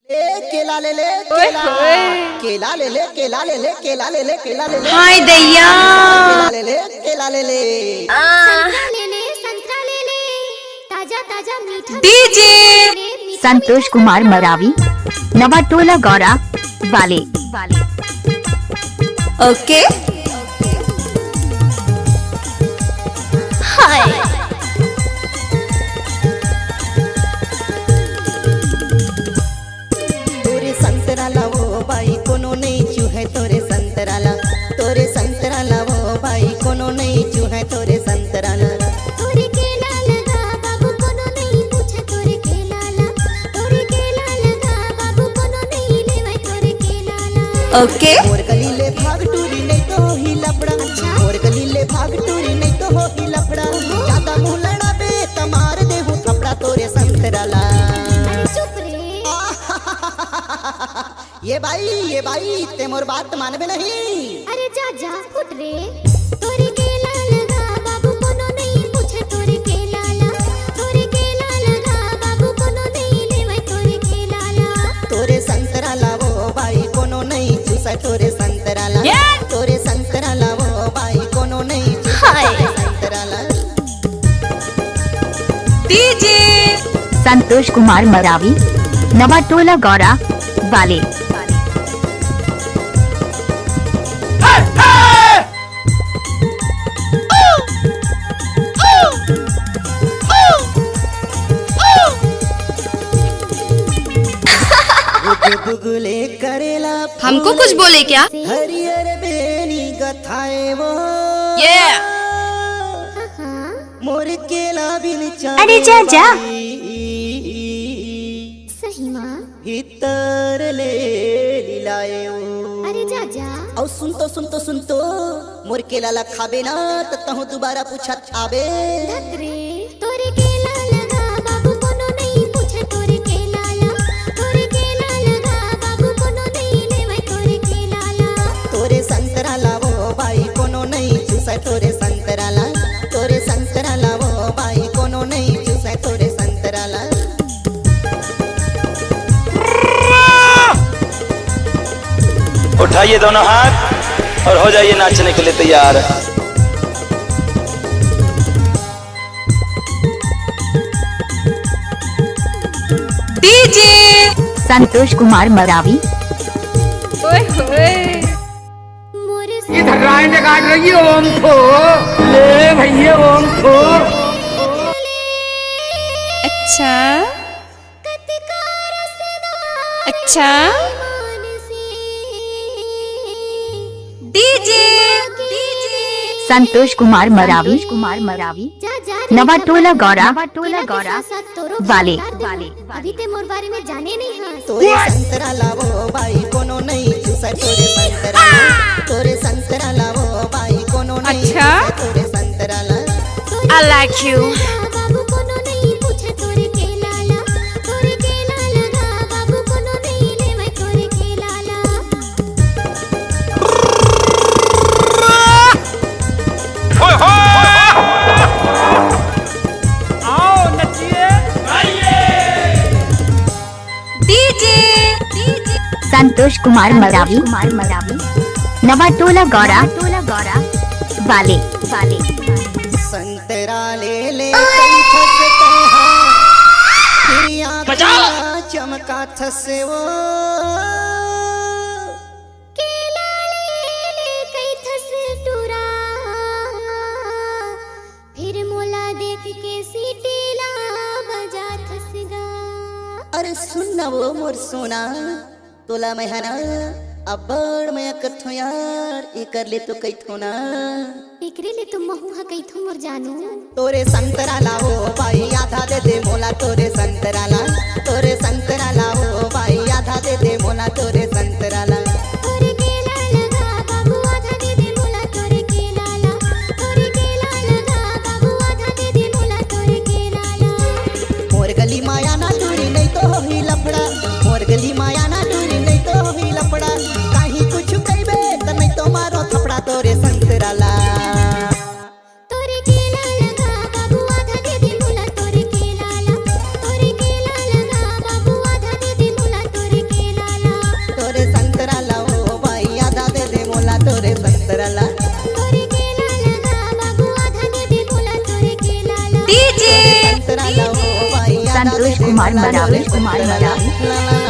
केला ले ले केला केला ले ले केला ले ले केला ले ले केला ले ले हाय दैया केला ले ले केला ले ले संतरा ले ले ताजा ताजा मीठा डीजे संतोष कुमार मरावी नवाटोला गौरा वाले ओके हाय तोरे संतराला वो बाई कोनो नहीं चूहे तोरे संतराला वो बाई कोनो नहीं चूहे तोरे संतराला तोरे केला लगा बाबू कोनो नहीं पूछे तोरे केला ला तोरे केला लगा बाबू कोनो नहीं लेवे तोरे केला ला ओके मोर गली ले भाग टूरी नहीं तो ही लफड़ा मोर गली ले भाग टूरी नहीं तो हो ही लफड़ा ज्यादा मुंह लड़ा बे तमार दे हूँ थपड़ा तोरे संतराला चुप रे ये भाई ते मोर बात मानबे नहीं अरे जा जा फुट रे तोरे केला लगा बाबू कोनो नहीं पूछे तोरे केला ला तोरे केला लगा बाबू कोनो नहीं लेवे तोरे केला ला तोरे संतराला वो बाई कोनो नहीं चूसा तोरे संतराला तोरे संतराला वो बाई कोनो नहीं चूसा तोरे संतराला डीजे संतोष कुमार मरावी नवाटोला गौरा वाले गुगुले करेला हमको कुछ बोले क्या हरियर बेनी गथाए वो ये मोर केला बिन अरे जा जा सही माँ भीतर ले लिलाए वो अरे जा जा और सुन तो मोर केला ला खाबे ना त तहु दोबारा पूछत आबे धक रे तोरे केला लगा बाबू कोनो नहीं पूछे तोरे केला ला तोरे केला लगा बाबू कोनो नहीं लेवे तोरे केला ला तोरे संतराला वो बाई कोनो नहीं चूसा तोरे संतराला वो बाई कोनो नहीं चूसा तोरे संतराला उठाइए दोनों हाथ और हो जाइए नाचने के लिए तैयार। डीजे संतोष कुमार मरावी ओए होए मोर इधर राइट काट रही ओम को ले भैया ओम को अच्छा अच्छा डीजे संतोष कुमार मरावी जा जा रे, नवाटोला गौरा तेरा के साथ तोरो वाले प्यार दे दूं। अभी ते मोर बारे में जाने नहीं हाँ तोरे संतराला वो बाई कोनो नहीं चूसा तोरे संतराला वो बाई कोनो नहीं अच्छा? चूसा तोरे संतराला I like you बाबू कोनो नहीं पूछे तोरे केला ला तोरे केला लगा बाबू कोनो नहीं लेवे तोरे केला ला आओ नचिए डीजे संतोष कुमार मरावी नवाटोला गौरा वाले संतरा ले ले कई फसते हैं फिर आँखियाँ चमका थसे वो केला ले ले कई थस टूरा फिर मोला देख के सीटीला बजा थस गा अरे सुन ना वो मोर सोना तोला मैं है ना अब्बड़ मैं कथो यार ये कर ले तो कई थो ना एकरे ले तुम महुआ कई थो मोर जानू तोरे संतराला वो बाई आधा दे दे मोला तोरे संतराला वो बाई आधा दे दे मोला तोरे संतराला तोरे केला लगा बाबू आधा दे दे मोला तोरे केला ला तोरे केला लगा बाबू आधा दे दे मोला तोरे केला ला मोर गली माया ना टूरी नहीं तो ही लफड़ा मोर गली माया ना टूरी नहीं तो ही लफड़ा कहीं कुछ कईबे त नहीं तो मारो थपड़ा तोरे संतराला तोरे केला लगा बाबू आधा दे दे मोला तोरे केला ला तोरे केला लगा बाबू आधा दे दे मोला तोरे संतराला तोरे केला लगा बाबू आधा ने दे बोला तोरे केला ला डीजे संतराला ओ भाई संतोष कुमार मरावी, कुमार मरावी। ला ला